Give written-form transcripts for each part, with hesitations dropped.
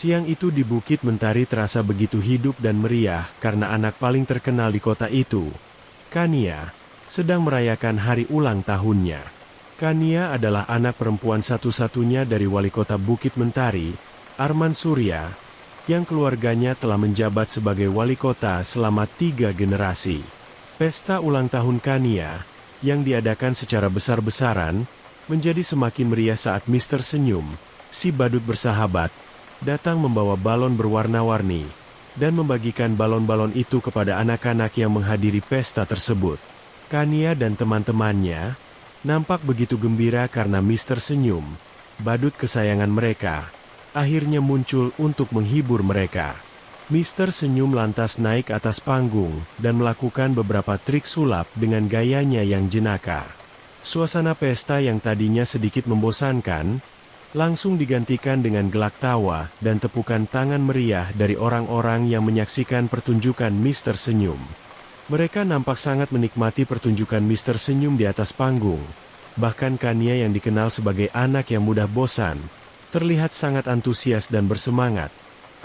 Siang itu di Bukit Mentari terasa begitu hidup dan meriah karena anak paling terkenal di kota itu, Kania, sedang merayakan hari ulang tahunnya. Kania adalah anak perempuan satu-satunya dari wali kota Bukit Mentari, Arman Surya, yang keluarganya telah menjabat sebagai wali kota selama 3 generasi. Pesta ulang tahun Kania, yang diadakan secara besar-besaran, menjadi semakin meriah saat Mister Senyum, si badut bersahabat, datang membawa balon berwarna-warni, dan membagikan balon-balon itu kepada anak-anak yang menghadiri pesta tersebut. Kania dan teman-temannya nampak begitu gembira karena Mister Senyum, badut kesayangan mereka, akhirnya muncul untuk menghibur mereka. Mister Senyum lantas naik atas panggung dan melakukan beberapa trik sulap dengan gayanya yang jenaka. Suasana pesta yang tadinya sedikit membosankan, langsung digantikan dengan gelak tawa dan tepukan tangan meriah dari orang-orang yang menyaksikan pertunjukan Mister Senyum. Mereka nampak sangat menikmati pertunjukan Mister Senyum di atas panggung. Bahkan Kania yang dikenal sebagai anak yang mudah bosan, terlihat sangat antusias dan bersemangat.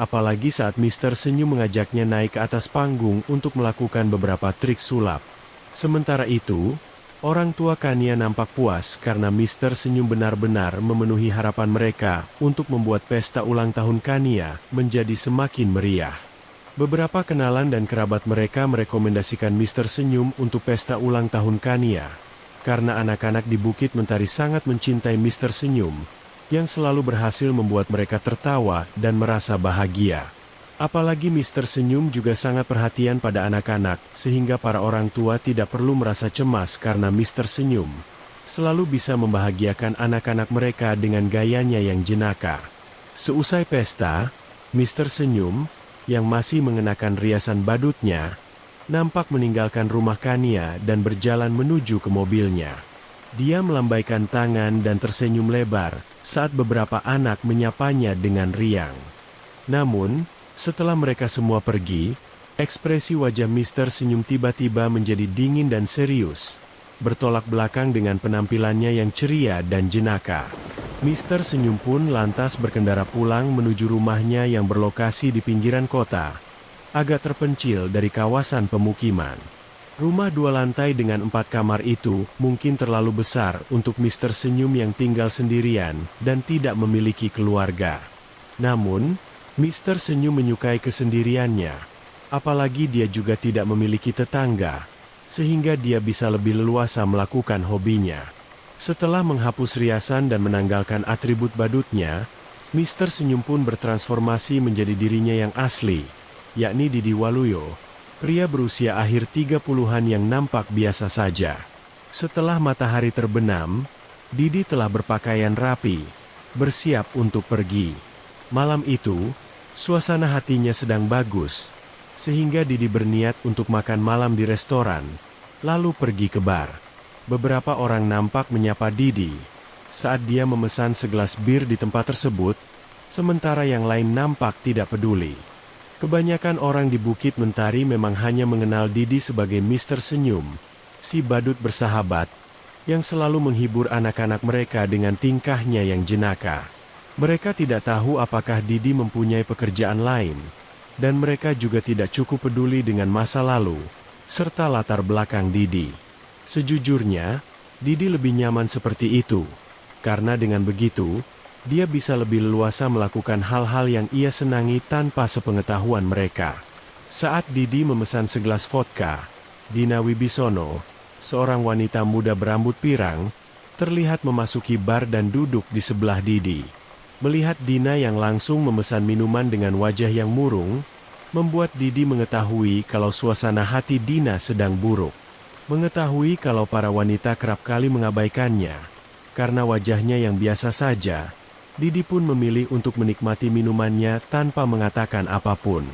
Apalagi saat Mister Senyum mengajaknya naik ke atas panggung untuk melakukan beberapa trik sulap. Sementara itu, orang tua Kania nampak puas karena Mister Senyum benar-benar memenuhi harapan mereka untuk membuat pesta ulang tahun Kania menjadi semakin meriah. Beberapa kenalan dan kerabat mereka merekomendasikan Mister Senyum untuk pesta ulang tahun Kania, karena anak-anak di Bukit Mentari sangat mencintai Mister Senyum, yang selalu berhasil membuat mereka tertawa dan merasa bahagia. Apalagi Mister Senyum juga sangat perhatian pada anak-anak, sehingga para orang tua tidak perlu merasa cemas karena Mister Senyum selalu bisa membahagiakan anak-anak mereka dengan gayanya yang jenaka. Seusai pesta, Mister Senyum, yang masih mengenakan riasan badutnya, nampak meninggalkan rumah Kania dan berjalan menuju ke mobilnya. Dia melambaikan tangan dan tersenyum lebar saat beberapa anak menyapanya dengan riang. Namun, setelah mereka semua pergi, ekspresi wajah Mister Senyum tiba-tiba menjadi dingin dan serius, bertolak belakang dengan penampilannya yang ceria dan jenaka. Mister Senyum pun lantas berkendara pulang menuju rumahnya yang berlokasi di pinggiran kota, agak terpencil dari kawasan pemukiman. Rumah 2 lantai dengan 4 kamar itu mungkin terlalu besar untuk Mister Senyum yang tinggal sendirian dan tidak memiliki keluarga. Namun, Mister Senyum menyukai kesendiriannya, apalagi dia juga tidak memiliki tetangga, sehingga dia bisa lebih leluasa melakukan hobinya. Setelah menghapus riasan dan menanggalkan atribut badutnya, Mister Senyum pun bertransformasi menjadi dirinya yang asli, yakni Didi Waluyo, pria berusia akhir 30-an yang nampak biasa saja. Setelah matahari terbenam, Didi telah berpakaian rapi, bersiap untuk pergi. Malam itu, suasana hatinya sedang bagus, sehingga Didi berniat untuk makan malam di restoran, lalu pergi ke bar. Beberapa orang nampak menyapa Didi saat dia memesan segelas bir di tempat tersebut, sementara yang lain nampak tidak peduli. Kebanyakan orang di Bukit Mentari memang hanya mengenal Didi sebagai Mister Senyum, si badut bersahabat, yang selalu menghibur anak-anak mereka dengan tingkahnya yang jenaka. Mereka tidak tahu apakah Didi mempunyai pekerjaan lain, dan mereka juga tidak cukup peduli dengan masa lalu, serta latar belakang Didi. Sejujurnya, Didi lebih nyaman seperti itu, karena dengan begitu, dia bisa lebih leluasa melakukan hal-hal yang ia senangi tanpa sepengetahuan mereka. Saat Didi memesan segelas vodka, Dina Wibisono, seorang wanita muda berambut pirang, terlihat memasuki bar dan duduk di sebelah Didi. Melihat Dina yang langsung memesan minuman dengan wajah yang murung, membuat Didi mengetahui kalau suasana hati Dina sedang buruk. Mengetahui kalau para wanita kerap kali mengabaikannya, karena wajahnya yang biasa saja, Didi pun memilih untuk menikmati minumannya tanpa mengatakan apapun.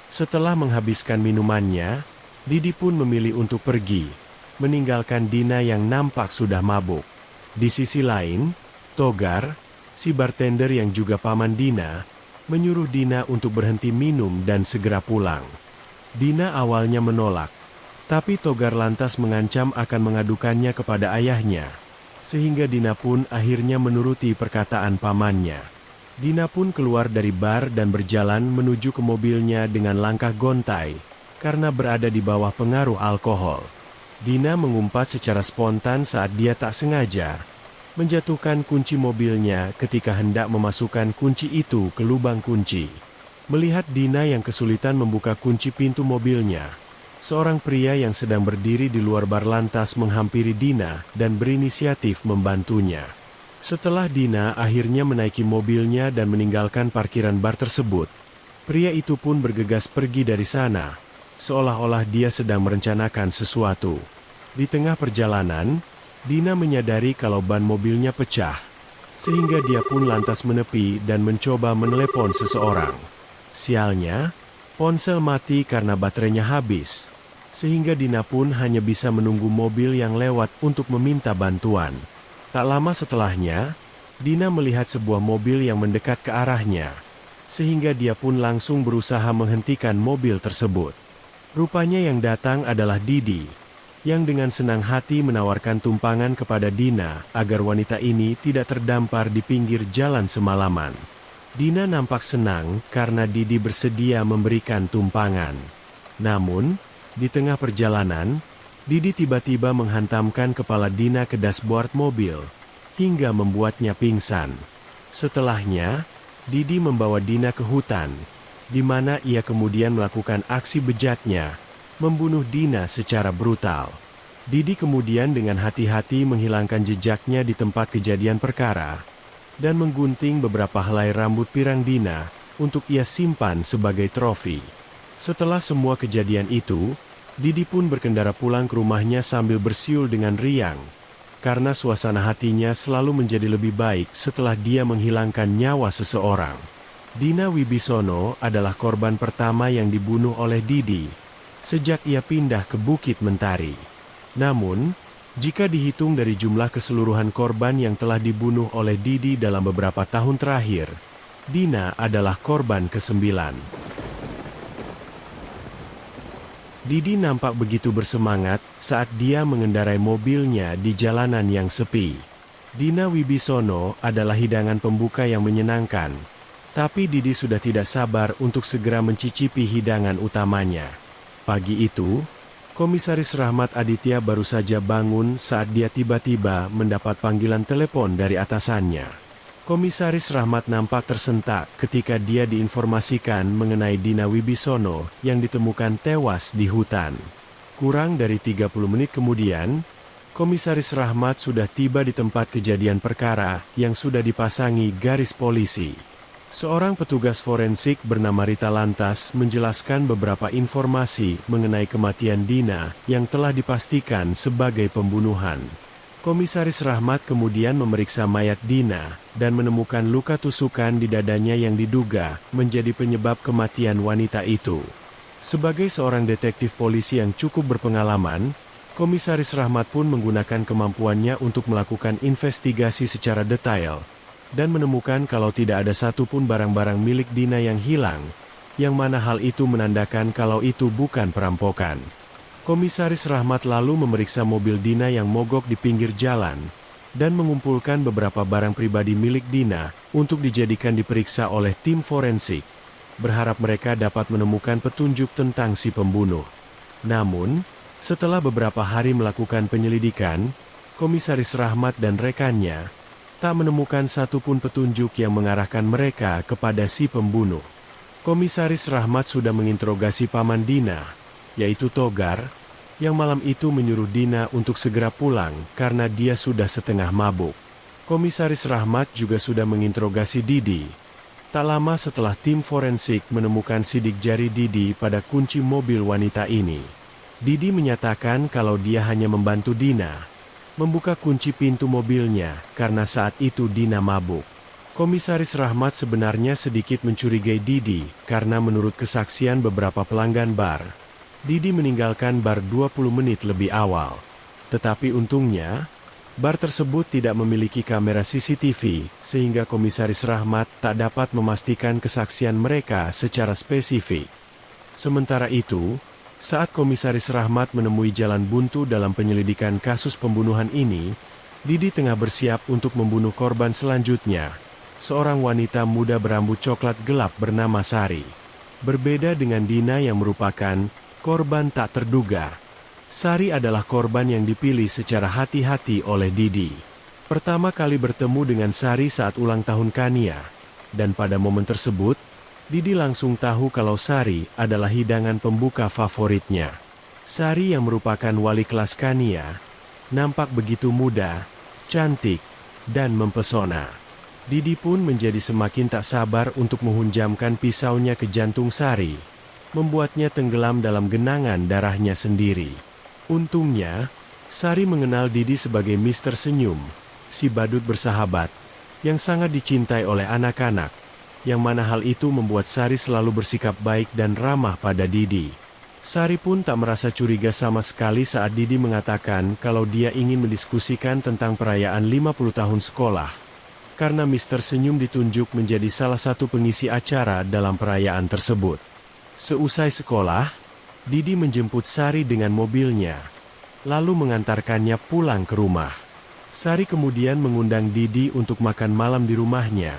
Setelah menghabiskan minumannya, Didi pun memilih untuk pergi, meninggalkan Dina yang nampak sudah mabuk. Di sisi lain, Togar, si bartender yang juga paman Dina, menyuruh Dina untuk berhenti minum dan segera pulang. Dina awalnya menolak, tapi Togar lantas mengancam akan mengadukannya kepada ayahnya, sehingga Dina pun akhirnya menuruti perkataan pamannya. Dina pun keluar dari bar dan berjalan menuju ke mobilnya dengan langkah gontai, karena berada di bawah pengaruh alkohol. Dina mengumpat secara spontan saat dia tak sengaja menjatuhkan kunci mobilnya ketika hendak memasukkan kunci itu ke lubang kunci. Melihat Dina yang kesulitan membuka kunci pintu mobilnya, seorang pria yang sedang berdiri di luar bar lantas menghampiri Dina dan berinisiatif membantunya. Setelah Dina akhirnya menaiki mobilnya dan meninggalkan parkiran bar tersebut, pria itu pun bergegas pergi dari sana, seolah-olah dia sedang merencanakan sesuatu. Di tengah perjalanan, Dina menyadari kalau ban mobilnya pecah, sehingga dia pun lantas menepi dan mencoba menelepon seseorang. Sialnya, ponsel mati karena baterainya habis, sehingga Dina pun hanya bisa menunggu mobil yang lewat untuk meminta bantuan. Tak lama setelahnya, Dina melihat sebuah mobil yang mendekat ke arahnya, sehingga dia pun langsung berusaha menghentikan mobil tersebut. Rupanya yang datang adalah Didi, yang dengan senang hati menawarkan tumpangan kepada Dina agar wanita ini tidak terdampar di pinggir jalan semalaman. Dina nampak senang karena Didi bersedia memberikan tumpangan. Namun, di tengah perjalanan, Didi tiba-tiba menghantamkan kepala Dina ke dashboard mobil, hingga membuatnya pingsan. Setelahnya, Didi membawa Dina ke hutan, di mana ia kemudian melakukan aksi bejatnya, membunuh Dina secara brutal. Didi kemudian dengan hati-hati menghilangkan jejaknya di tempat kejadian perkara, dan menggunting beberapa helai rambut pirang Dina, untuk ia simpan sebagai trofi. Setelah semua kejadian itu, Didi pun berkendara pulang ke rumahnya sambil bersiul dengan riang, karena suasana hatinya selalu menjadi lebih baik setelah dia menghilangkan nyawa seseorang. Dina Wibisono adalah korban pertama yang dibunuh oleh Didi, sejak ia pindah ke Bukit Mentari. Namun, jika dihitung dari jumlah keseluruhan korban yang telah dibunuh oleh Didi dalam beberapa tahun terakhir, Dina adalah korban ke-9. Didi nampak begitu bersemangat saat dia mengendarai mobilnya di jalanan yang sepi. Dina Wibisono adalah hidangan pembuka yang menyenangkan, tapi Didi sudah tidak sabar untuk segera mencicipi hidangan utamanya. Pagi itu, Komisaris Rahmat Aditya baru saja bangun saat dia tiba-tiba mendapat panggilan telepon dari atasannya. Komisaris Rahmat nampak tersentak ketika dia diinformasikan mengenai Dina Wibisono yang ditemukan tewas di hutan. Kurang dari 30 menit kemudian, Komisaris Rahmat sudah tiba di tempat kejadian perkara yang sudah dipasangi garis polisi. Seorang petugas forensik bernama Rita lantas menjelaskan beberapa informasi mengenai kematian Dina yang telah dipastikan sebagai pembunuhan. Komisaris Rahmat kemudian memeriksa mayat Dina dan menemukan luka tusukan di dadanya yang diduga menjadi penyebab kematian wanita itu. Sebagai seorang detektif polisi yang cukup berpengalaman, Komisaris Rahmat pun menggunakan kemampuannya untuk melakukan investigasi secara detail, dan menemukan kalau tidak ada satupun barang-barang milik Dina yang hilang, yang mana hal itu menandakan kalau itu bukan perampokan. Komisaris Rahmat lalu memeriksa mobil Dina yang mogok di pinggir jalan, dan mengumpulkan beberapa barang pribadi milik Dina untuk dijadikan diperiksa oleh tim forensik, berharap mereka dapat menemukan petunjuk tentang si pembunuh. Namun, setelah beberapa hari melakukan penyelidikan, Komisaris Rahmat dan rekannya tak menemukan satupun petunjuk yang mengarahkan mereka kepada si pembunuh. Komisaris Rahmat sudah menginterogasi paman Dina, yaitu Togar, yang malam itu menyuruh Dina untuk segera pulang karena dia sudah setengah mabuk. Komisaris Rahmat juga sudah menginterogasi Didi. Tak lama setelah tim forensik menemukan sidik jari Didi pada kunci mobil wanita ini, Didi menyatakan kalau dia hanya membantu Dina membuka kunci pintu mobilnya karena saat itu Dina mabuk. Komisaris Rahmat sebenarnya sedikit mencurigai Didi karena menurut kesaksian beberapa pelanggan bar, Didi meninggalkan bar 20 menit lebih awal. Tetapi untungnya, bar tersebut tidak memiliki kamera CCTV, sehingga Komisaris Rahmat tak dapat memastikan kesaksian mereka secara spesifik. Sementara itu, saat Komisaris Rahmat menemui jalan buntu dalam penyelidikan kasus pembunuhan ini, Didi tengah bersiap untuk membunuh korban selanjutnya, seorang wanita muda berambut coklat gelap bernama Sari. Berbeda dengan Dina yang merupakan korban tak terduga, Sari adalah korban yang dipilih secara hati-hati oleh Didi. Pertama kali bertemu dengan Sari saat ulang tahun Kania, dan pada momen tersebut, Didi langsung tahu kalau Sari adalah hidangan pembuka favoritnya. Sari yang merupakan wali kelas Kania, nampak begitu muda, cantik, dan mempesona. Didi pun menjadi semakin tak sabar untuk menghunjamkan pisaunya ke jantung Sari, membuatnya tenggelam dalam genangan darahnya sendiri. Untungnya, Sari mengenal Didi sebagai Mister Senyum, si badut bersahabat, yang sangat dicintai oleh anak-anak, yang mana hal itu membuat Sari selalu bersikap baik dan ramah pada Didi. Sari pun tak merasa curiga sama sekali saat Didi mengatakan kalau dia ingin mendiskusikan tentang perayaan 50 tahun sekolah, karena Mister Senyum ditunjuk menjadi salah satu pengisi acara dalam perayaan tersebut. Seusai sekolah, Didi menjemput Sari dengan mobilnya, lalu mengantarkannya pulang ke rumah. Sari kemudian mengundang Didi untuk makan malam di rumahnya,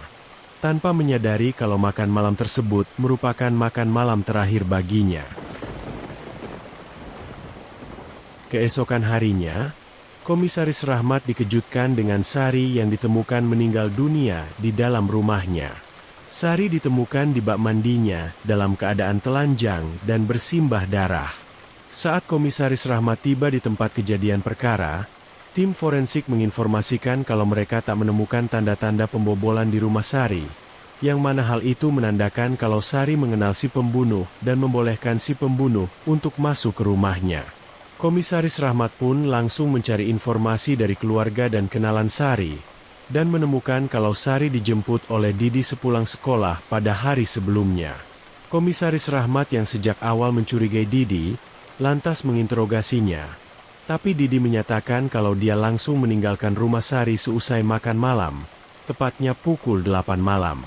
tanpa menyadari kalau makan malam tersebut merupakan makan malam terakhir baginya. Keesokan harinya, Komisaris Rahmat dikejutkan dengan Sari yang ditemukan meninggal dunia di dalam rumahnya. Sari ditemukan di bak mandinya dalam keadaan telanjang dan bersimbah darah. Saat Komisaris Rahmat tiba di tempat kejadian perkara, tim forensik menginformasikan kalau mereka tak menemukan tanda-tanda pembobolan di rumah Sari, yang mana hal itu menandakan kalau Sari mengenal si pembunuh dan membolehkan si pembunuh untuk masuk ke rumahnya. Komisaris Rahmat pun langsung mencari informasi dari keluarga dan kenalan Sari, dan menemukan kalau Sari dijemput oleh Didi sepulang sekolah pada hari sebelumnya. Komisaris Rahmat yang sejak awal mencurigai Didi, lantas menginterogasinya. Tapi Didi menyatakan kalau dia langsung meninggalkan rumah Sari seusai makan malam, tepatnya pukul 8 malam.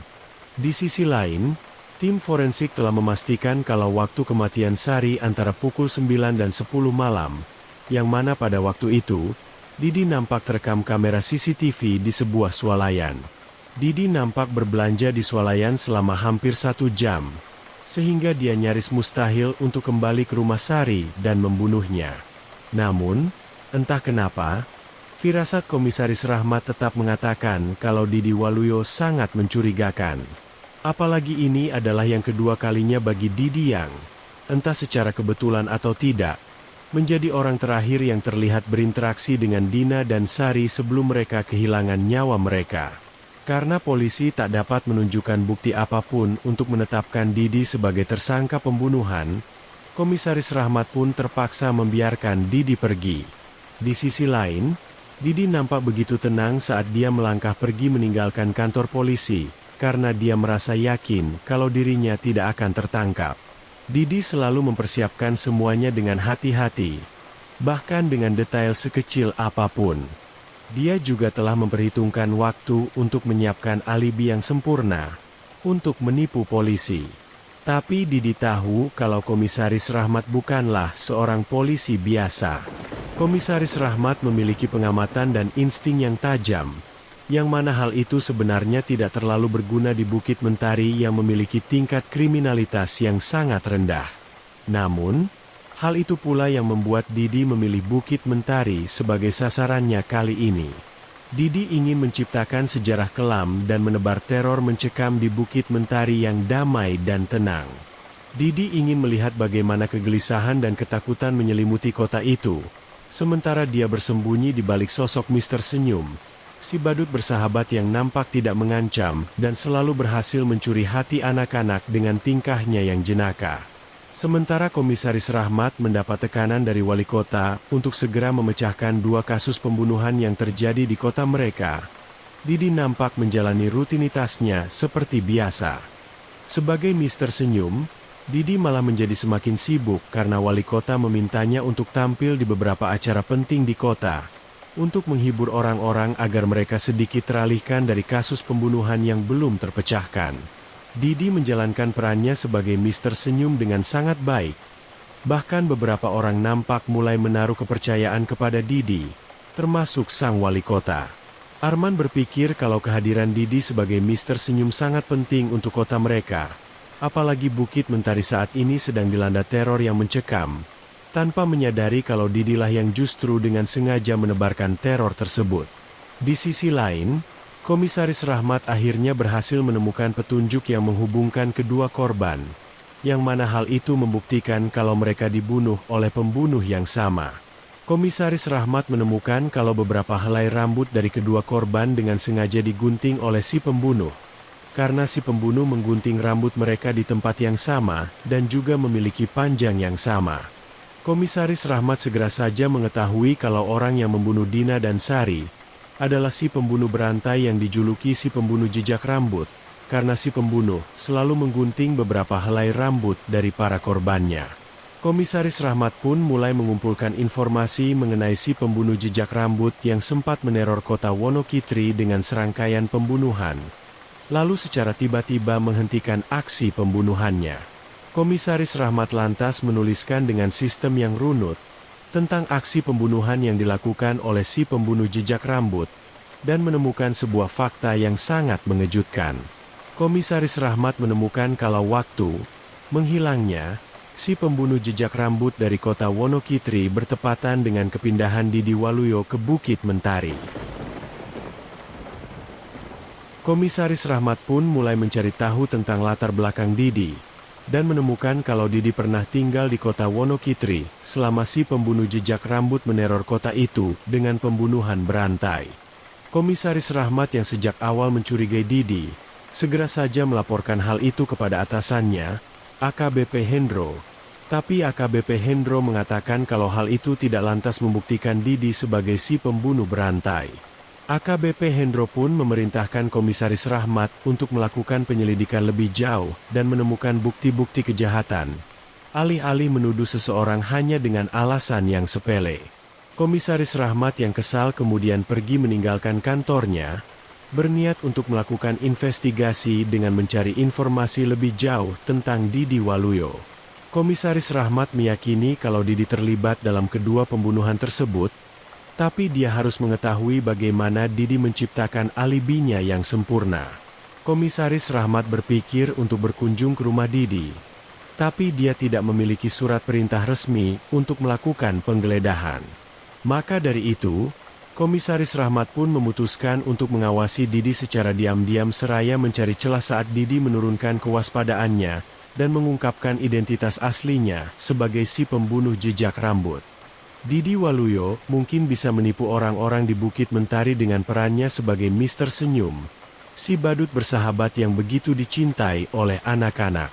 Di sisi lain, tim forensik telah memastikan kalau waktu kematian Sari antara pukul 9 dan 10 malam, yang mana pada waktu itu, Didi nampak terekam kamera CCTV di sebuah swalayan. Didi nampak berbelanja di swalayan selama hampir 1 jam, sehingga dia nyaris mustahil untuk kembali ke rumah Sari dan membunuhnya. Namun, entah kenapa, firasat Komisaris Rahmat tetap mengatakan kalau Didi Waluyo sangat mencurigakan. Apalagi ini adalah yang kedua kalinya bagi Didi yang, entah secara kebetulan atau tidak, menjadi orang terakhir yang terlihat berinteraksi dengan Dina dan Sari sebelum mereka kehilangan nyawa mereka. Karena polisi tak dapat menunjukkan bukti apapun untuk menetapkan Didi sebagai tersangka pembunuhan, Komisaris Rahmat pun terpaksa membiarkan Didi pergi. Di sisi lain, Didi nampak begitu tenang saat dia melangkah pergi meninggalkan kantor polisi, karena dia merasa yakin kalau dirinya tidak akan tertangkap. Didi selalu mempersiapkan semuanya dengan hati-hati, bahkan dengan detail sekecil apapun. Dia juga telah memperhitungkan waktu untuk menyiapkan alibi yang sempurna, untuk menipu polisi. Tapi Didi tahu kalau Komisaris Rahmat bukanlah seorang polisi biasa. Komisaris Rahmat memiliki pengamatan dan insting yang tajam, yang mana hal itu sebenarnya tidak terlalu berguna di Bukit Mentari yang memiliki tingkat kriminalitas yang sangat rendah. Namun, hal itu pula yang membuat Didi memilih Bukit Mentari sebagai sasarannya kali ini. Didi ingin menciptakan sejarah kelam dan menebar teror mencekam di Bukit Mentari yang damai dan tenang. Didi ingin melihat bagaimana kegelisahan dan ketakutan menyelimuti kota itu, sementara dia bersembunyi di balik sosok Mister Senyum, si badut bersahabat yang nampak tidak mengancam dan selalu berhasil mencuri hati anak-anak dengan tingkahnya yang jenaka. Sementara Komisaris Rahmat mendapat tekanan dari wali kota untuk segera memecahkan 2 kasus pembunuhan yang terjadi di kota mereka, Didi nampak menjalani rutinitasnya seperti biasa. Sebagai Mister Senyum, Didi malah menjadi semakin sibuk karena wali kota memintanya untuk tampil di beberapa acara penting di kota, untuk menghibur orang-orang agar mereka sedikit teralihkan dari kasus pembunuhan yang belum terpecahkan. Didi menjalankan perannya sebagai Mister Senyum dengan sangat baik. Bahkan beberapa orang nampak mulai menaruh kepercayaan kepada Didi, termasuk sang wali kota. Arman berpikir kalau kehadiran Didi sebagai Mister Senyum sangat penting untuk kota mereka. Apalagi Bukit Mentari saat ini sedang dilanda teror yang mencekam. Tanpa menyadari kalau Didilah yang justru dengan sengaja menebarkan teror tersebut. Di sisi lain, Komisaris Rahmat akhirnya berhasil menemukan petunjuk yang menghubungkan kedua korban. Yang mana hal itu membuktikan kalau mereka dibunuh oleh pembunuh yang sama. Komisaris Rahmat menemukan kalau beberapa helai rambut dari kedua korban dengan sengaja digunting oleh si pembunuh. Karena si pembunuh menggunting rambut mereka di tempat yang sama, dan juga memiliki panjang yang sama. Komisaris Rahmat segera saja mengetahui kalau orang yang membunuh Dina dan Sari adalah si pembunuh berantai yang dijuluki si pembunuh jejak rambut, karena si pembunuh selalu menggunting beberapa helai rambut dari para korbannya. Komisaris Rahmat pun mulai mengumpulkan informasi mengenai si pembunuh jejak rambut yang sempat meneror kota Wonokitri dengan serangkaian pembunuhan. Lalu secara tiba-tiba menghentikan aksi pembunuhannya. Komisaris Rahmat lantas menuliskan dengan sistem yang runut, tentang aksi pembunuhan yang dilakukan oleh si pembunuh jejak rambut, dan menemukan sebuah fakta yang sangat mengejutkan. Komisaris Rahmat menemukan kalau waktu menghilangnya si pembunuh jejak rambut dari kota Wonokitri bertepatan dengan kepindahan Didi Waluyo ke Bukit Mentari. Komisaris Rahmat pun mulai mencari tahu tentang latar belakang Didi, dan menemukan kalau Didi pernah tinggal di kota Wonokitri, selama si pembunuh jejak rambut meneror kota itu dengan pembunuhan berantai. Komisaris Rahmat yang sejak awal mencurigai Didi, segera saja melaporkan hal itu kepada atasannya, AKBP Hendro. Tapi AKBP Hendro mengatakan kalau hal itu tidak lantas membuktikan Didi sebagai si pembunuh berantai. AKBP Hendro pun memerintahkan Komisaris Rahmat untuk melakukan penyelidikan lebih jauh dan menemukan bukti-bukti kejahatan. Alih-alih menuduh seseorang hanya dengan alasan yang sepele. Komisaris Rahmat yang kesal kemudian pergi meninggalkan kantornya, berniat untuk melakukan investigasi dengan mencari informasi lebih jauh tentang Didi Waluyo. Komisaris Rahmat meyakini kalau Didi terlibat dalam kedua pembunuhan tersebut, tapi dia harus mengetahui bagaimana Didi menciptakan alibinya yang sempurna. Komisaris Rahmat berpikir untuk berkunjung ke rumah Didi. Tapi dia tidak memiliki surat perintah resmi untuk melakukan penggeledahan. Maka dari itu, Komisaris Rahmat pun memutuskan untuk mengawasi Didi secara diam-diam seraya mencari celah saat Didi menurunkan kewaspadaannya dan mengungkapkan identitas aslinya sebagai si pembunuh jejak rambut. Didi Waluyo mungkin bisa menipu orang-orang di Bukit Mentari dengan perannya sebagai Mister Senyum, si badut bersahabat yang begitu dicintai oleh anak-anak.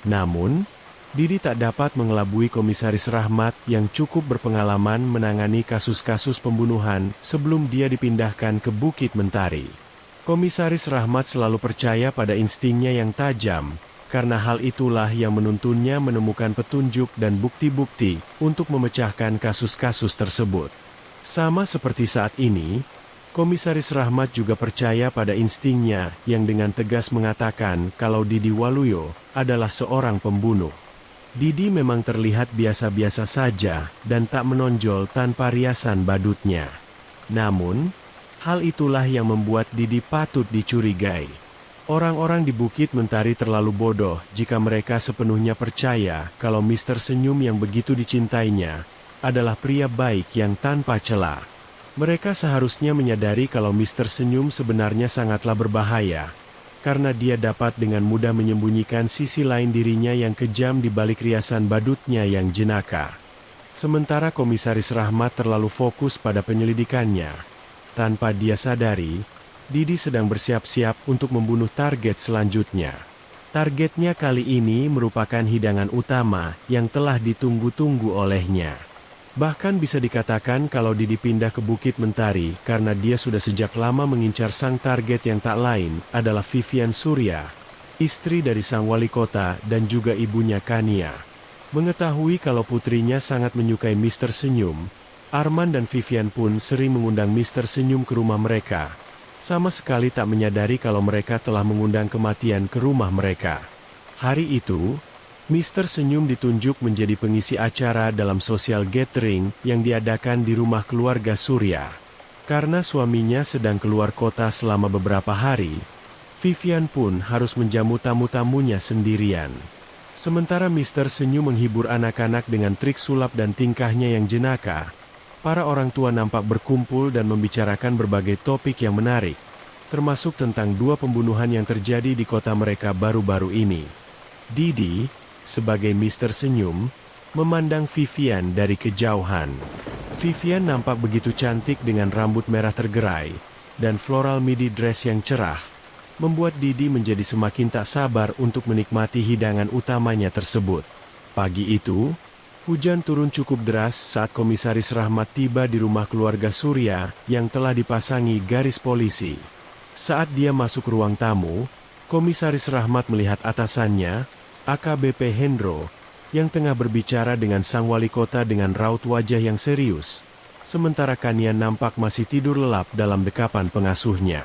Namun, Didi tak dapat mengelabui Komisaris Rahmat yang cukup berpengalaman menangani kasus-kasus pembunuhan sebelum dia dipindahkan ke Bukit Mentari. Komisaris Rahmat selalu percaya pada instingnya yang tajam, karena hal itulah yang menuntunnya menemukan petunjuk dan bukti-bukti untuk memecahkan kasus-kasus tersebut. Sama seperti saat ini, Komisaris Rahmat juga percaya pada instingnya yang dengan tegas mengatakan kalau Didi Waluyo adalah seorang pembunuh. Didi memang terlihat biasa-biasa saja dan tak menonjol tanpa riasan badutnya. Namun, hal itulah yang membuat Didi patut dicurigai. Orang-orang di Bukit Mentari terlalu bodoh jika mereka sepenuhnya percaya kalau Mister Senyum yang begitu dicintainya adalah pria baik yang tanpa celah. Mereka seharusnya menyadari kalau Mister Senyum sebenarnya sangatlah berbahaya, karena dia dapat dengan mudah menyembunyikan sisi lain dirinya yang kejam di balik riasan badutnya yang jenaka. Sementara Komisaris Rahmat terlalu fokus pada penyelidikannya. Tanpa dia sadari, Didi sedang bersiap-siap untuk membunuh target selanjutnya. Targetnya kali ini merupakan hidangan utama yang telah ditunggu-tunggu olehnya. Bahkan bisa dikatakan kalau Didi pindah ke Bukit Mentari karena dia sudah sejak lama mengincar sang target yang tak lain adalah Vivian Surya, istri dari sang wali kota dan juga ibunya Kania. Mengetahui kalau putrinya sangat menyukai Mister Senyum, Arman dan Vivian pun sering mengundang Mister Senyum ke rumah mereka. Sama sekali tak menyadari kalau mereka telah mengundang kematian ke rumah mereka. Hari itu, Mister Senyum ditunjuk menjadi pengisi acara dalam social gathering yang diadakan di rumah keluarga Surya. Karena suaminya sedang keluar kota selama beberapa hari, Vivian pun harus menjamu tamu-tamunya sendirian. Sementara Mister Senyum menghibur anak-anak dengan trik sulap dan tingkahnya yang jenaka, para orang tua nampak berkumpul dan membicarakan berbagai topik yang menarik, termasuk tentang dua pembunuhan yang terjadi di kota mereka baru-baru ini. Didi, sebagai Mister Senyum, memandang Vivian dari kejauhan. Vivian nampak begitu cantik dengan rambut merah tergerai, dan floral midi dress yang cerah, membuat Didi menjadi semakin tak sabar untuk menikmati hidangan utamanya tersebut. Pagi itu, hujan turun cukup deras saat Komisaris Rahmat tiba di rumah keluarga Surya yang telah dipasangi garis polisi. Saat dia masuk ruang tamu, Komisaris Rahmat melihat atasannya, AKBP Hendro, yang tengah berbicara dengan sang wali kota dengan raut wajah yang serius. Sementara Kania nampak masih tidur lelap dalam dekapan pengasuhnya.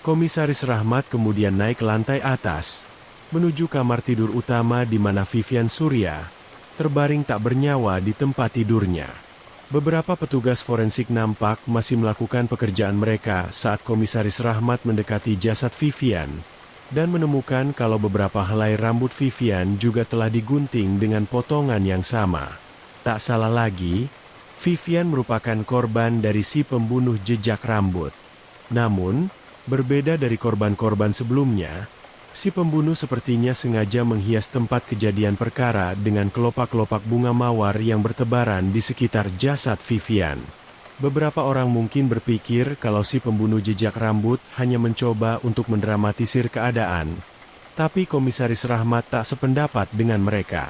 Komisaris Rahmat kemudian naik ke lantai atas, menuju kamar tidur utama di mana Vivian Surya terbaring tak bernyawa di tempat tidurnya. Beberapa petugas forensik nampak masih melakukan pekerjaan mereka saat Komisaris Rahmat mendekati jasad Vivian, dan menemukan kalau beberapa helai rambut Vivian juga telah digunting dengan potongan yang sama. Tak salah lagi, Vivian merupakan korban dari si pembunuh jejak rambut. Namun, berbeda dari korban-korban sebelumnya, si pembunuh sepertinya sengaja menghias tempat kejadian perkara dengan kelopak-kelopak bunga mawar yang bertebaran di sekitar jasad Vivian. Beberapa orang mungkin berpikir kalau si pembunuh jejak rambut hanya mencoba untuk mendramatisir keadaan. Tapi Komisaris Rahmat tak sependapat dengan mereka.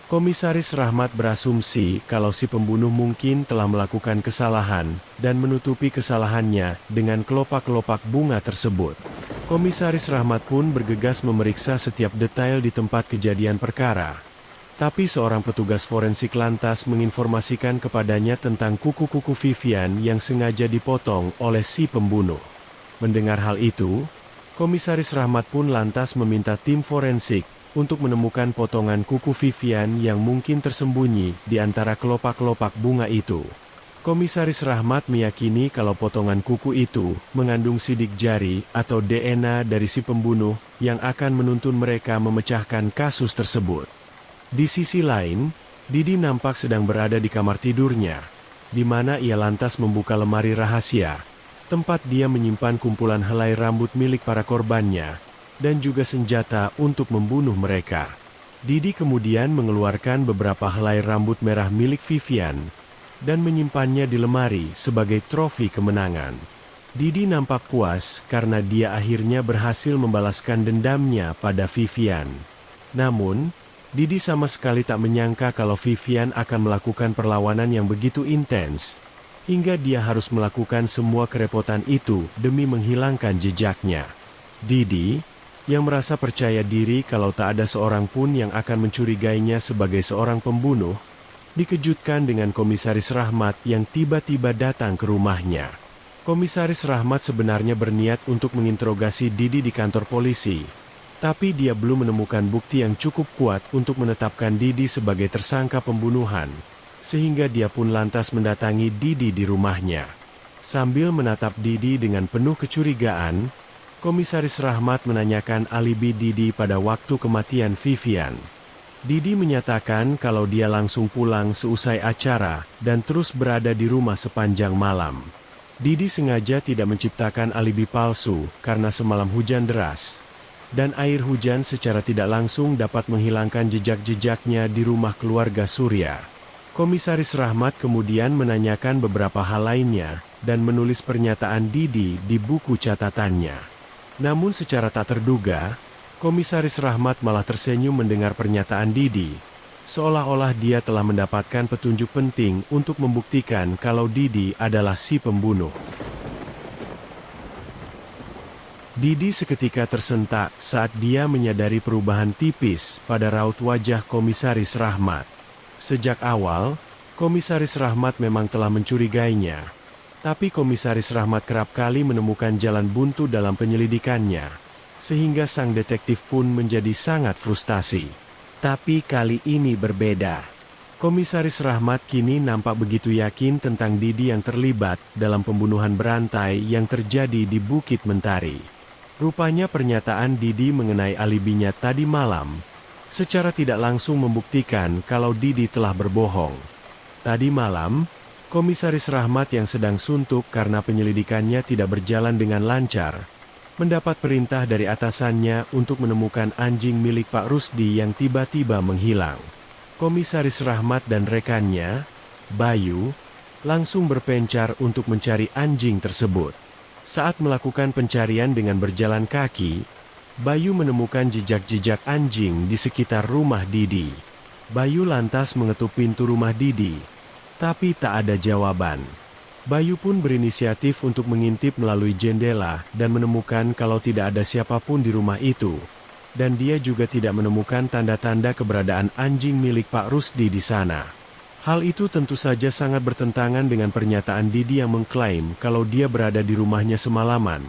Komisaris Rahmat berasumsi kalau si pembunuh mungkin telah melakukan kesalahan dan menutupi kesalahannya dengan kelopak-kelopak bunga tersebut. Komisaris Rahmat pun bergegas memeriksa setiap detail di tempat kejadian perkara. Tapi seorang petugas forensik lantas menginformasikan kepadanya tentang kuku-kuku Vivian yang sengaja dipotong oleh si pembunuh. Mendengar hal itu, Komisaris Rahmat pun lantas meminta tim forensik untuk menemukan potongan kuku Vivian yang mungkin tersembunyi di antara kelopak-kelopak bunga itu. Komisaris Rahmat meyakini kalau potongan kuku itu mengandung sidik jari atau DNA dari si pembunuh yang akan menuntun mereka memecahkan kasus tersebut. Di sisi lain, Didi nampak sedang berada di kamar tidurnya, di mana ia lantas membuka lemari rahasia, tempat dia menyimpan kumpulan helai rambut milik para korbannya, dan juga senjata untuk membunuh mereka. Didi kemudian mengeluarkan beberapa helai rambut merah milik Vivian, dan menyimpannya di lemari sebagai trofi kemenangan. Didi nampak puas karena dia akhirnya berhasil membalaskan dendamnya pada Vivian. Namun, Didi sama sekali tak menyangka kalau Vivian akan melakukan perlawanan yang begitu intens, hingga dia harus melakukan semua kerepotan itu demi menghilangkan jejaknya. Didi, yang merasa percaya diri kalau tak ada seorang pun yang akan mencurigainya sebagai seorang pembunuh, dikejutkan dengan Komisaris Rahmat yang tiba-tiba datang ke rumahnya. Komisaris Rahmat sebenarnya berniat untuk menginterogasi Didi di kantor polisi, tapi dia belum menemukan bukti yang cukup kuat untuk menetapkan Didi sebagai tersangka pembunuhan, sehingga dia pun lantas mendatangi Didi di rumahnya. Sambil menatap Didi dengan penuh kecurigaan, Komisaris Rahmat menanyakan alibi Didi pada waktu kematian Vivian. Didi menyatakan kalau dia langsung pulang seusai acara dan terus berada di rumah sepanjang malam. Didi sengaja tidak menciptakan alibi palsu karena semalam hujan deras, dan air hujan secara tidak langsung dapat menghilangkan jejak-jejaknya di rumah keluarga Surya. Komisaris Rahmat kemudian menanyakan beberapa hal lainnya, dan menulis pernyataan Didi di buku catatannya. Namun secara tak terduga, Komisaris Rahmat malah tersenyum mendengar pernyataan Didi, seolah-olah dia telah mendapatkan petunjuk penting untuk membuktikan kalau Didi adalah si pembunuh. Didi seketika tersentak saat dia menyadari perubahan tipis pada raut wajah Komisaris Rahmat. Sejak awal, Komisaris Rahmat memang telah mencurigainya. Tapi Komisaris Rahmat kerap kali menemukan jalan buntu dalam penyelidikannya, sehingga sang detektif pun menjadi sangat frustasi. Tapi kali ini berbeda. Komisaris Rahmat kini nampak begitu yakin tentang Didi yang terlibat dalam pembunuhan berantai yang terjadi di Bukit Mentari. Rupanya pernyataan Didi mengenai alibinya tadi malam secara tidak langsung membuktikan kalau Didi telah berbohong. Tadi malam, Komisaris Rahmat yang sedang suntuk karena penyelidikannya tidak berjalan dengan lancar, mendapat perintah dari atasannya untuk menemukan anjing milik Pak Rusdi yang tiba-tiba menghilang. Komisaris Rahmat dan rekannya, Bayu, langsung berpencar untuk mencari anjing tersebut. Saat melakukan pencarian dengan berjalan kaki, Bayu menemukan jejak-jejak anjing di sekitar rumah Didi. Bayu lantas mengetuk pintu rumah Didi, tapi tak ada jawaban. Bayu pun berinisiatif untuk mengintip melalui jendela dan menemukan kalau tidak ada siapapun di rumah itu. Dan dia juga tidak menemukan tanda-tanda keberadaan anjing milik Pak Rusdi di sana. Hal itu tentu saja sangat bertentangan dengan pernyataan Didi yang mengklaim kalau dia berada di rumahnya semalaman.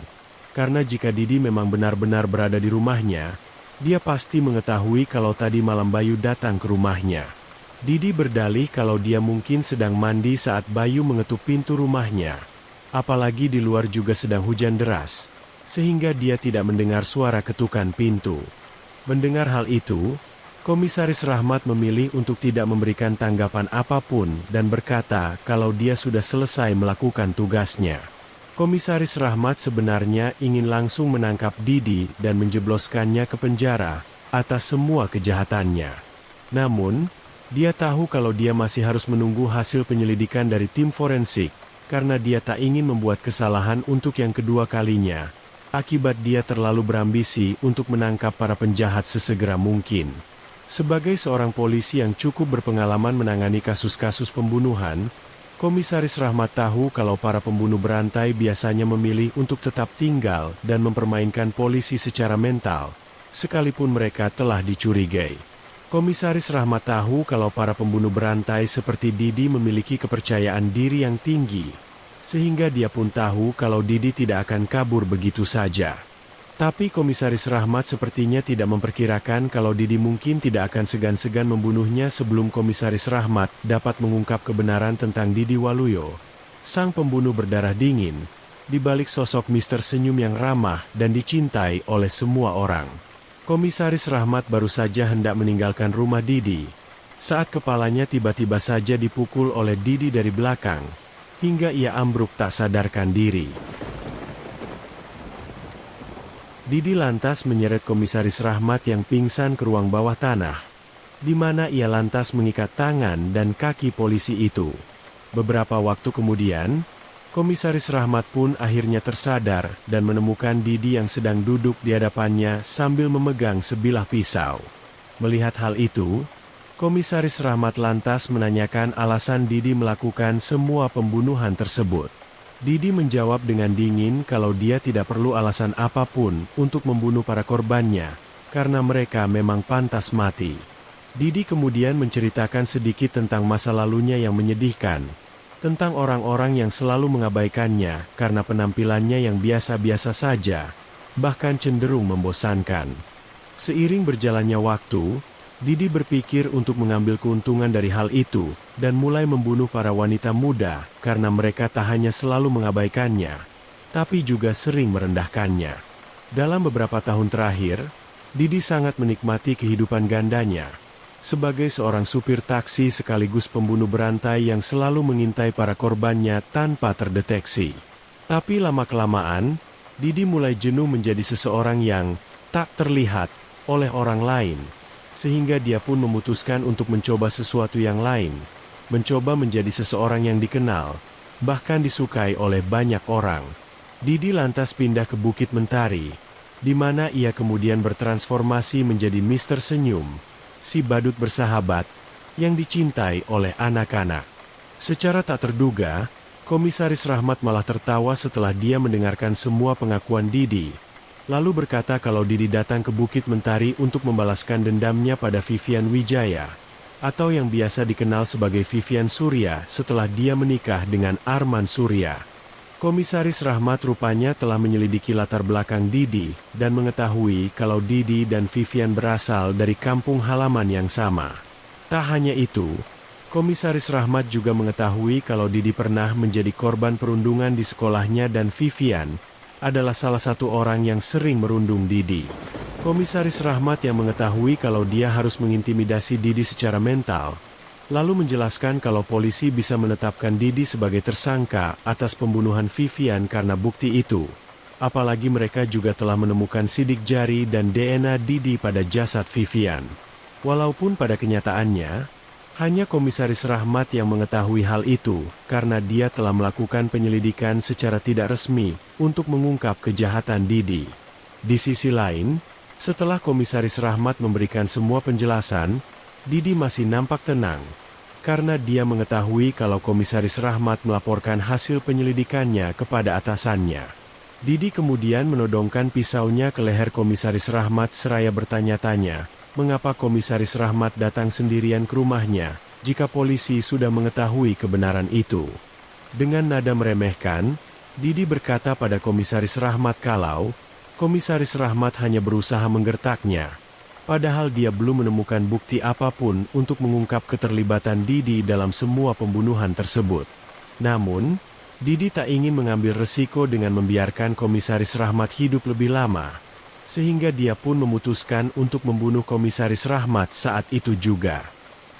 Karena jika Didi memang benar-benar berada di rumahnya, dia pasti mengetahui kalau tadi malam Bayu datang ke rumahnya. Didi berdalih kalau dia mungkin sedang mandi saat Bayu mengetuk pintu rumahnya. Apalagi di luar juga sedang hujan deras, sehingga dia tidak mendengar suara ketukan pintu. Mendengar hal itu, Komisaris Rahmat memilih untuk tidak memberikan tanggapan apapun dan berkata kalau dia sudah selesai melakukan tugasnya. Komisaris Rahmat sebenarnya ingin langsung menangkap Didi dan menjebloskannya ke penjara atas semua kejahatannya. Namun, dia tahu kalau dia masih harus menunggu hasil penyelidikan dari tim forensik, karena dia tak ingin membuat kesalahan untuk yang kedua kalinya. Akibat dia terlalu berambisi untuk menangkap para penjahat sesegera mungkin. Sebagai seorang polisi yang cukup berpengalaman menangani kasus-kasus pembunuhan, Komisaris Rahmat tahu kalau para pembunuh berantai biasanya memilih untuk tetap tinggal dan mempermainkan polisi secara mental, sekalipun mereka telah dicurigai. Komisaris Rahmat tahu kalau para pembunuh berantai seperti Didi memiliki kepercayaan diri yang tinggi, sehingga dia pun tahu kalau Didi tidak akan kabur begitu saja. Tapi Komisaris Rahmat sepertinya tidak memperkirakan kalau Didi mungkin tidak akan segan-segan membunuhnya sebelum Komisaris Rahmat dapat mengungkap kebenaran tentang Didi Waluyo, sang pembunuh berdarah dingin, di balik sosok Mister Senyum yang ramah dan dicintai oleh semua orang. Komisaris Rahmat baru saja hendak meninggalkan rumah Didi, saat kepalanya tiba-tiba saja dipukul oleh Didi dari belakang, hingga ia ambruk tak sadarkan diri. Didi lantas menyeret Komisaris Rahmat yang pingsan ke ruang bawah tanah, di mana ia lantas mengikat tangan dan kaki polisi itu. Beberapa waktu kemudian, Komisaris Rahmat pun akhirnya tersadar dan menemukan Didi yang sedang duduk di hadapannya sambil memegang sebilah pisau. Melihat hal itu, Komisaris Rahmat lantas menanyakan alasan Didi melakukan semua pembunuhan tersebut. Didi menjawab dengan dingin kalau dia tidak perlu alasan apapun untuk membunuh para korbannya, karena mereka memang pantas mati. Didi kemudian menceritakan sedikit tentang masa lalunya yang menyedihkan, tentang orang-orang yang selalu mengabaikannya karena penampilannya yang biasa-biasa saja, bahkan cenderung membosankan. Seiring berjalannya waktu, Didi berpikir untuk mengambil keuntungan dari hal itu, dan mulai membunuh para wanita muda, karena mereka tak hanya selalu mengabaikannya, tapi juga sering merendahkannya. Dalam beberapa tahun terakhir, Didi sangat menikmati kehidupan gandanya, sebagai seorang supir taksi sekaligus pembunuh berantai yang selalu mengintai para korbannya tanpa terdeteksi. Tapi lama-kelamaan, Didi mulai jenuh menjadi seseorang yang tak terlihat oleh orang lain, sehingga dia pun memutuskan untuk mencoba sesuatu yang lain, mencoba menjadi seseorang yang dikenal, bahkan disukai oleh banyak orang. Didi lantas pindah ke Bukit Mentari, di mana ia kemudian bertransformasi menjadi Mister Senyum, si badut bersahabat, yang dicintai oleh anak-anak. Secara tak terduga, Komisaris Rahmat malah tertawa setelah dia mendengarkan semua pengakuan Didi, lalu berkata kalau Didi datang ke Bukit Mentari untuk membalaskan dendamnya pada Vivian Wijaya, atau yang biasa dikenal sebagai Vivian Surya setelah dia menikah dengan Arman Surya. Komisaris Rahmat rupanya telah menyelidiki latar belakang Didi, dan mengetahui kalau Didi dan Vivian berasal dari kampung halaman yang sama. Tak hanya itu, Komisaris Rahmat juga mengetahui kalau Didi pernah menjadi korban perundungan di sekolahnya dan Vivian adalah salah satu orang yang sering merundung Didi. Komisaris Rahmat yang mengetahui kalau dia harus mengintimidasi Didi secara mental, lalu menjelaskan kalau polisi bisa menetapkan Didi sebagai tersangka atas pembunuhan Vivian karena bukti itu. Apalagi mereka juga telah menemukan sidik jari dan DNA Didi pada jasad Vivian. Walaupun pada kenyataannya, hanya Komisaris Rahmat yang mengetahui hal itu, karena dia telah melakukan penyelidikan secara tidak resmi untuk mengungkap kejahatan Didi. Di sisi lain, setelah Komisaris Rahmat memberikan semua penjelasan, Didi masih nampak tenang, karena dia mengetahui kalau Komisaris Rahmat melaporkan hasil penyelidikannya kepada atasannya. Didi kemudian menodongkan pisaunya ke leher Komisaris Rahmat seraya bertanya-tanya, mengapa Komisaris Rahmat datang sendirian ke rumahnya, jika polisi sudah mengetahui kebenaran itu. Dengan nada meremehkan, Didi berkata pada Komisaris Rahmat kalau Komisaris Rahmat hanya berusaha menggertaknya, padahal dia belum menemukan bukti apapun untuk mengungkap keterlibatan Didi dalam semua pembunuhan tersebut. Namun, Didi tak ingin mengambil resiko dengan membiarkan Komisaris Rahmat hidup lebih lama, sehingga dia pun memutuskan untuk membunuh Komisaris Rahmat saat itu juga.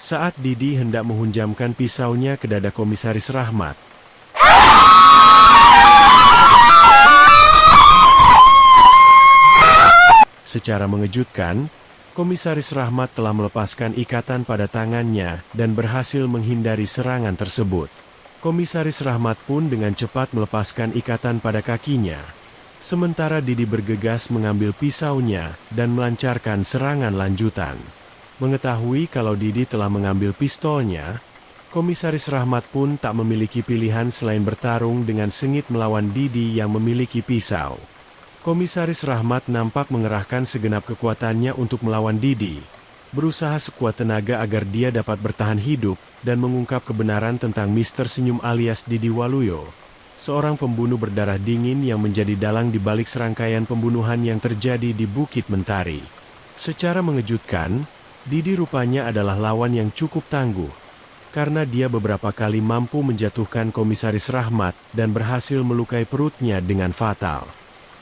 Saat Didi hendak menghunjamkan pisaunya ke dada Komisaris Rahmat, secara mengejutkan, Komisaris Rahmat telah melepaskan ikatan pada tangannya dan berhasil menghindari serangan tersebut. Komisaris Rahmat pun dengan cepat melepaskan ikatan pada kakinya. Sementara Didi bergegas mengambil pisaunya dan melancarkan serangan lanjutan. Mengetahui kalau Didi telah mengambil pistolnya, Komisaris Rahmat pun tak memiliki pilihan selain bertarung dengan sengit melawan Didi yang memiliki pisau. Komisaris Rahmat nampak mengerahkan segenap kekuatannya untuk melawan Didi, berusaha sekuat tenaga agar dia dapat bertahan hidup dan mengungkap kebenaran tentang Mister Senyum alias Didi Waluyo, seorang pembunuh berdarah dingin yang menjadi dalang di balik serangkaian pembunuhan yang terjadi di Bukit Mentari. Secara mengejutkan, Didi rupanya adalah lawan yang cukup tangguh, karena dia beberapa kali mampu menjatuhkan Komisaris Rahmat dan berhasil melukai perutnya dengan fatal.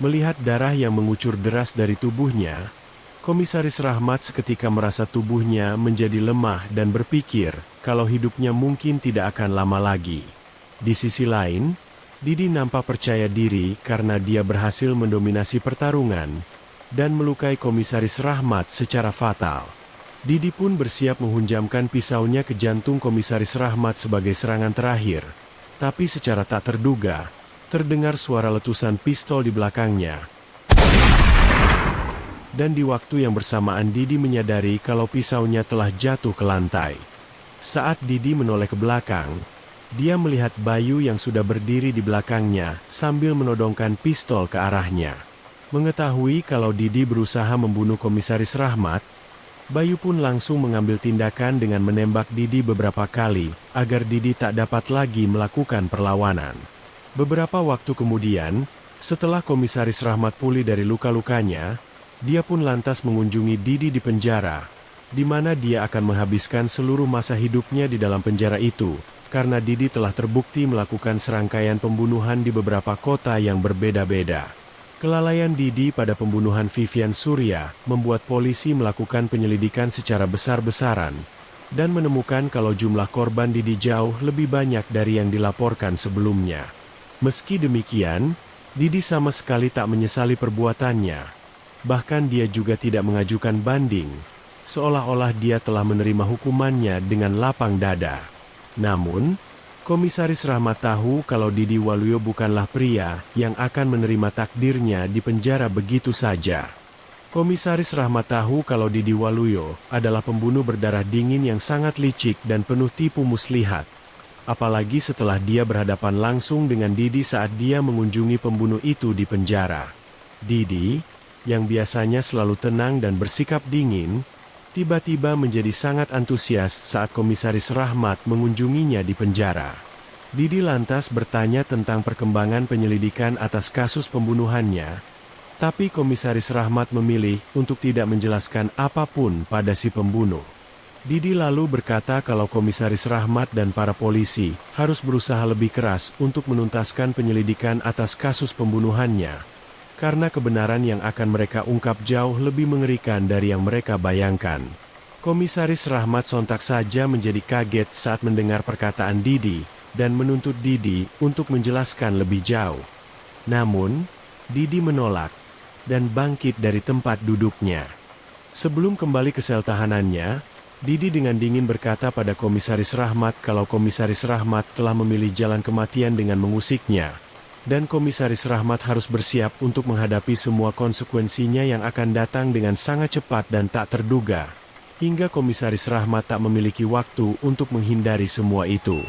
Melihat darah yang mengucur deras dari tubuhnya, Komisaris Rahmat seketika merasa tubuhnya menjadi lemah dan berpikir kalau hidupnya mungkin tidak akan lama lagi. Di sisi lain, Didi nampak percaya diri karena dia berhasil mendominasi pertarungan dan melukai Komisaris Rahmat secara fatal. Didi pun bersiap menghunjamkan pisaunya ke jantung Komisaris Rahmat sebagai serangan terakhir. Tapi secara tak terduga, terdengar suara letusan pistol di belakangnya. Dan di waktu yang bersamaan Didi menyadari kalau pisaunya telah jatuh ke lantai. Saat Didi menoleh ke belakang, dia melihat Bayu yang sudah berdiri di belakangnya sambil menodongkan pistol ke arahnya. Mengetahui kalau Didi berusaha membunuh Komisaris Rahmat, Bayu pun langsung mengambil tindakan dengan menembak Didi beberapa kali agar Didi tak dapat lagi melakukan perlawanan. Beberapa waktu kemudian, setelah Komisaris Rahmat pulih dari luka-lukanya, dia pun lantas mengunjungi Didi di penjara, di mana dia akan menghabiskan seluruh masa hidupnya di dalam penjara itu, karena Didi telah terbukti melakukan serangkaian pembunuhan di beberapa kota yang berbeda-beda. Kelalaian Didi pada pembunuhan Vivian Surya membuat polisi melakukan penyelidikan secara besar-besaran, dan menemukan kalau jumlah korban Didi jauh lebih banyak dari yang dilaporkan sebelumnya. Meski demikian, Didi sama sekali tak menyesali perbuatannya. Bahkan dia juga tidak mengajukan banding, seolah-olah dia telah menerima hukumannya dengan lapang dada. Namun, Komisaris Rahmat tahu kalau Didi Waluyo bukanlah pria yang akan menerima takdirnya di penjara begitu saja. Komisaris Rahmat tahu kalau Didi Waluyo adalah pembunuh berdarah dingin yang sangat licik dan penuh tipu muslihat. Apalagi setelah dia berhadapan langsung dengan Didi saat dia mengunjungi pembunuh itu di penjara. Didi, yang biasanya selalu tenang dan bersikap dingin, tiba-tiba menjadi sangat antusias saat Komisaris Rahmat mengunjunginya di penjara. Didi lantas bertanya tentang perkembangan penyelidikan atas kasus pembunuhannya, tapi Komisaris Rahmat memilih untuk tidak menjelaskan apapun pada si pembunuh. Didi lalu berkata kalau Komisaris Rahmat dan para polisi harus berusaha lebih keras untuk menuntaskan penyelidikan atas kasus pembunuhannya. Karena kebenaran yang akan mereka ungkap jauh lebih mengerikan dari yang mereka bayangkan. Komisaris Rahmat sontak saja menjadi kaget saat mendengar perkataan Didi, dan menuntut Didi untuk menjelaskan lebih jauh. Namun, Didi menolak, dan bangkit dari tempat duduknya. Sebelum kembali ke sel tahanannya, Didi dengan dingin berkata pada Komisaris Rahmat kalau Komisaris Rahmat telah memilih jalan kematian dengan mengusiknya. Dan Komisaris Rahmat harus bersiap untuk menghadapi semua konsekuensinya yang akan datang dengan sangat cepat dan tak terduga. Hingga Komisaris Rahmat tak memiliki waktu untuk menghindari semua itu.